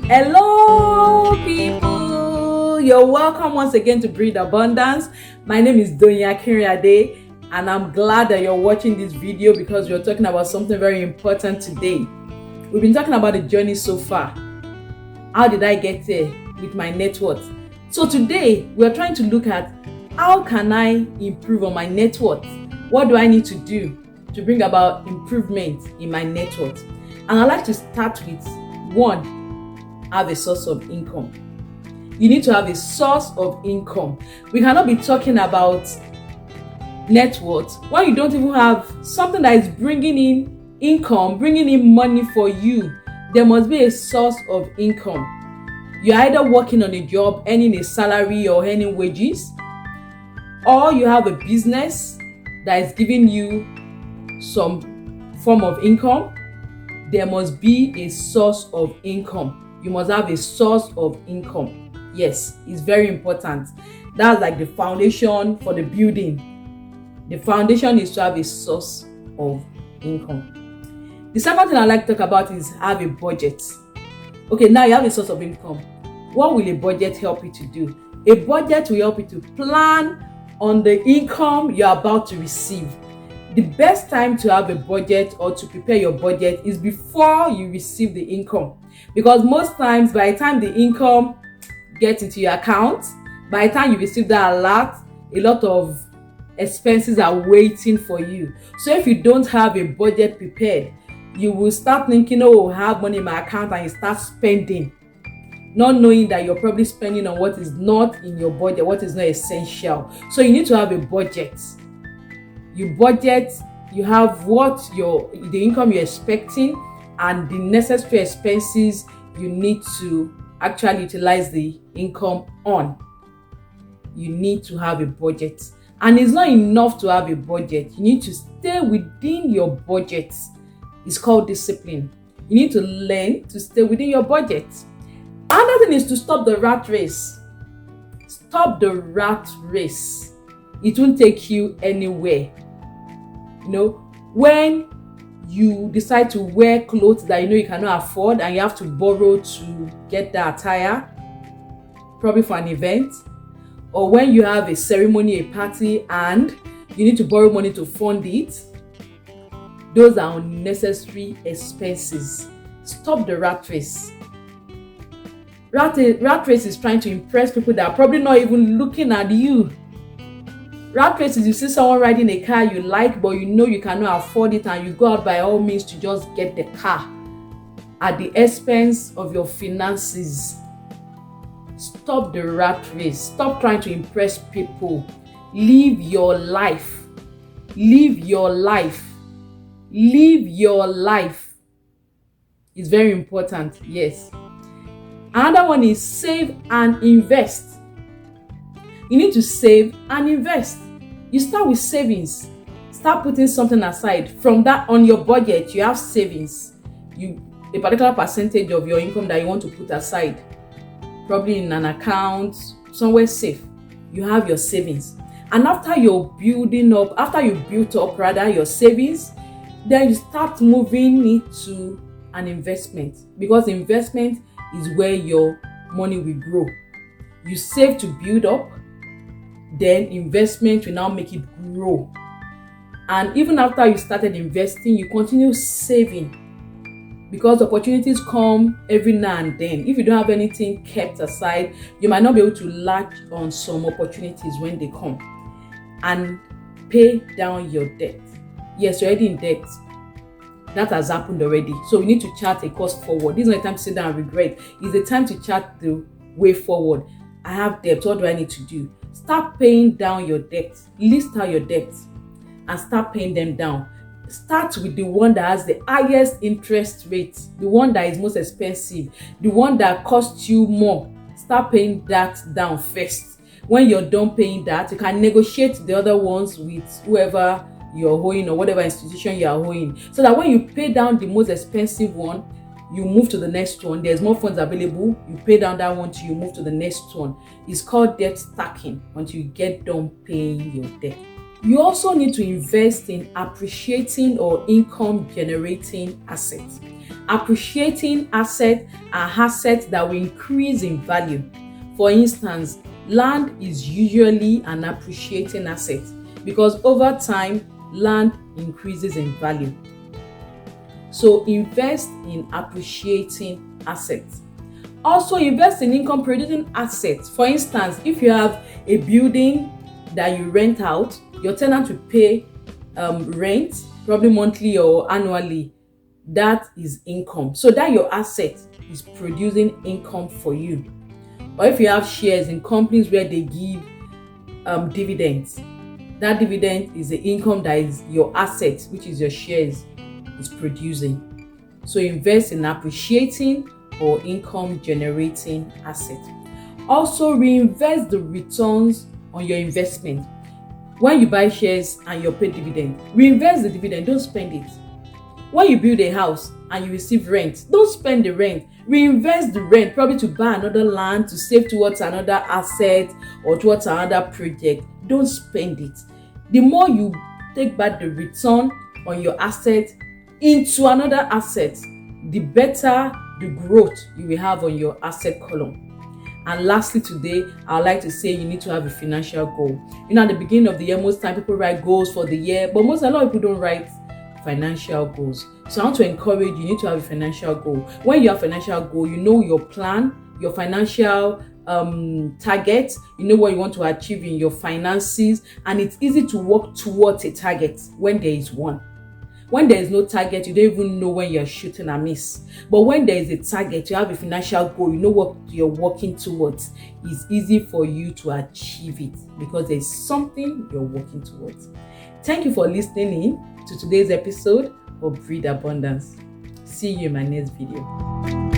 Hello, people. You're welcome once again to Breed Abundance. My name is Donya Kiriade, and I'm glad that you're watching this video because we're talking about something very important today. We've been talking about the journey so far. How did I get there with my net worth? So today, we're trying to look at how can I improve on my net worth? What do I need to do to bring about improvement in my net worth? And I'd like to start with one. Have a source of income. You need to have a source of income. We cannot be talking about net worth when you don't even have something that is bringing in income, bringing in money for you. There must be a source of income. You're either working on a job, earning a salary or earning wages, or you have a business that is giving you some form of income. There must be a source of income. You must have a source of income. Yes, it's very important. That's like the foundation for the building. The foundation is to have a source of income. The second thing I like to talk about is have a budget. Okay, now you have a source of income. What will a budget help you to do? A budget will help you to plan on the income you're about to receive. The best time to have a budget or to prepare your budget is before you receive the income, because most times by the time the income gets into your account, by the time you receive that alert, a lot of expenses are waiting for you. So if you don't have a budget prepared, you will start thinking, oh, I have money in my account, and you start spending, not knowing that you're probably spending on what is not in your budget, what is not essential. So you need to have a budget. You budget, you have the income you're expecting and the necessary expenses you need to actually utilize the income on. You need to have a budget. And it's not enough to have a budget. You need to stay within your budget. It's called discipline. You need to learn to stay within your budget. Another thing is to stop the rat race. Stop the rat race. It won't take you anywhere. When you decide to wear clothes that you cannot afford and you have to borrow to get the attire, probably for an event, or when you have a ceremony, a party, and you need to borrow money to fund it, those are unnecessary expenses. Stop the rat race. Rat race is trying to impress people that are probably not even looking at you. Rat race is you see someone riding a car you like, but you cannot afford it, and you go out by all means to just get the car at the expense of your finances. Stop the rat race. Stop trying to impress people. Live your life. Live your life. Live your life. It's very important, yes. Another one is save and invest. You need to save and invest. You start with savings. Start putting something aside. From that, on your budget, you have savings. A particular percentage of your income that you want to put aside, probably in an account, somewhere safe. You have your savings. And after you built up your savings, then you start moving it to an investment, because investment is where your money will grow. You save to build up, then investment will now make it grow. And even after you started investing, you continue saving, because opportunities come every now and then. If you don't have anything kept aside, you might not be able to latch on some opportunities when they come. And pay down your debt. Yes, you're already in debt. That has happened already. So we need to chart a course forward. This is not a time to sit down and regret. It's the time to chart the way forward. I have debt. What do I need to do? Start paying down your debt. List out your debts and start paying them down. Start with the one that has the highest interest rate, the one that is most expensive, the one that costs you more. Start paying that down first. When you're done paying that, you can negotiate the other ones with whoever you're owing or whatever institution you are owing, so that when you pay down the most expensive one, you move to the next one. There's more funds available. You pay down that one till you move to the next one. It's called debt stacking until you get done paying your debt. You also need to invest in appreciating or income generating assets. Appreciating assets are assets that will increase in value. For instance, land is usually an appreciating asset because over time, land increases in value. So invest in appreciating assets. Also invest in income producing assets. For instance, if you have a building that you rent out, your tenant will pay rent probably monthly or annually. That is income. So that your asset is producing income for you. Or if you have shares in companies where they give dividends, that dividend is the income that is your asset, which is your shares, is producing. So invest in appreciating or income generating assets. Also reinvest the returns on your investment. When you buy shares and you pay dividend, reinvest the dividend, don't spend it. When you build a house and you receive rent, don't spend the rent. Reinvest the rent, probably to buy another land, to save towards another asset or towards another project. Don't spend it. The more you take back the return on your asset into another asset, the better the growth you will have on your asset column. And lastly today, I would like to say you need to have a financial goal. At the beginning of the year, most time people write goals for the year, but a lot of people don't write financial goals. So I want to encourage you need to have a financial goal. When you have a financial goal, you know your plan, your financial target, you know what you want to achieve in your finances, and it's easy to work towards a target when there is one. When there is no target, you don't even know when you're shooting a miss. But when there is a target, you have a financial goal, you know what you're working towards. It's easy for you to achieve it because there's something you're working towards. Thank you for listening in to today's episode of Breed Abundance. See you in my next video.